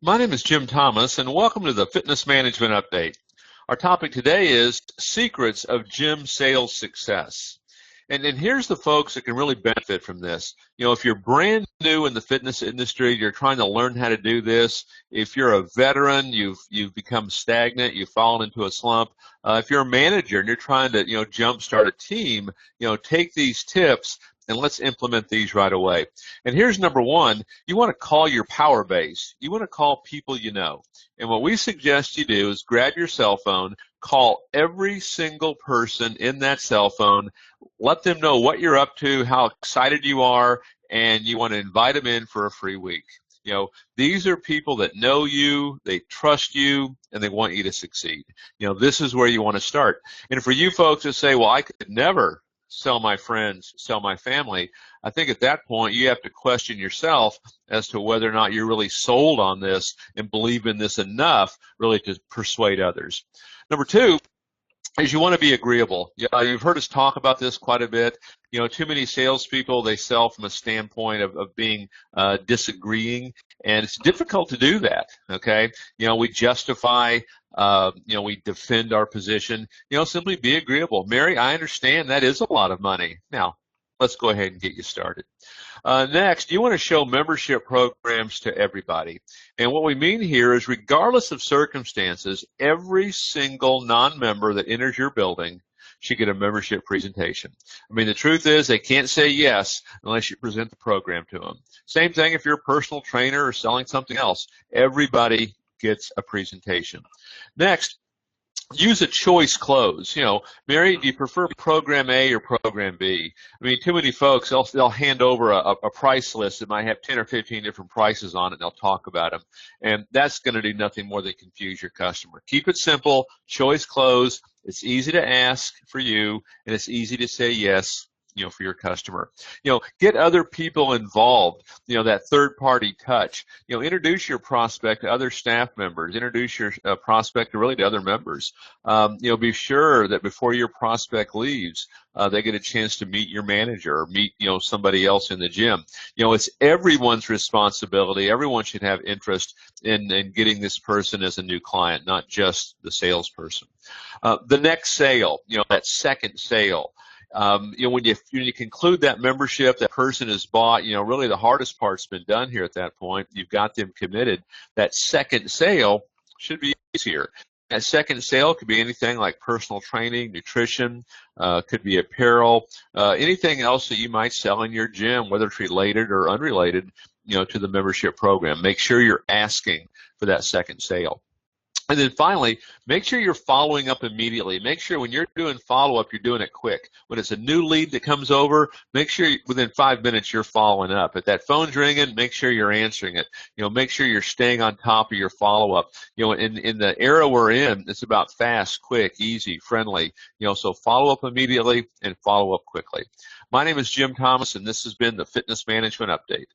My name is Jim Thomas, and welcome to the Fitness Management Update. Our topic today is secrets of gym sales success. And here's the folks that can really benefit from this. If you're brand new in the fitness industry, you're trying to learn how to do this. If you're a veteran, you've become stagnant, you've fallen into a slump. If you're a manager and you're trying to jumpstart a team, take these tips and let's implement these right away. And here's number one. You want to call your power base. You want to call people you know. And what we suggest you do is grab your cell phone, call every single person in that cell phone, let them know what you're up to, how excited you are, and you want to invite them in for a free week. These are people that know you, they trust you, and they want you to succeed. This is where you want to start. And for you folks that say, well, I could never sell my friends, sell my family, I think at that point you have to question yourself as to whether or not you're really sold on this and believe in this enough really to persuade others. Number two is you want to be agreeable. You've heard us talk about this quite a bit. Too many salespeople, they sell from a standpoint of being disagreeing, and it's difficult to do that, okay? We justify, we defend our position. Simply be agreeable. Mary, I understand that is a lot of money. Now, let's go ahead and get you started. Next, you want to show membership programs to everybody. And what we mean here is regardless of circumstances, every single non-member that enters your building should get a membership presentation. I mean, the truth is they can't say yes unless you present the program to them. Same thing if you're a personal trainer or selling something else. Everybody gets a presentation. Next, use a choice close. Mary, do you prefer program A or program B? I mean, too many folks, they'll hand over a price list that might have 10 or 15 different prices on it, and they'll talk about them. And that's going to do nothing more than confuse your customer. Keep it simple, choice close. It's easy to ask for you, and it's easy to say yes for your customer. Get other people involved, that third-party touch. Introduce your prospect to other staff members. Introduce your prospect to other members. Be sure that before your prospect leaves, they get a chance to meet your manager or meet, somebody else in the gym. It's everyone's responsibility. Everyone should have interest in getting this person as a new client, not just the salesperson. The next sale, that second sale. When you conclude that membership, that person has bought, really the hardest part's been done here at that point. You've got them committed. That second sale should be easier. That second sale could be anything like personal training, nutrition, could be apparel, anything else that you might sell in your gym, whether it's related or unrelated, to the membership program. Make sure you're asking for that second sale. And then finally, make sure you're following up immediately. Make sure when you're doing follow-up, you're doing it quick. When it's a new lead that comes over, make sure within 5 minutes you're following up. If that phone's ringing, make sure you're answering it. Make sure you're staying on top of your follow-up. In the era we're in, it's about fast, quick, easy, friendly. So follow up immediately and follow up quickly. My name is Jim Thomas, and this has been the Fitness Management Update.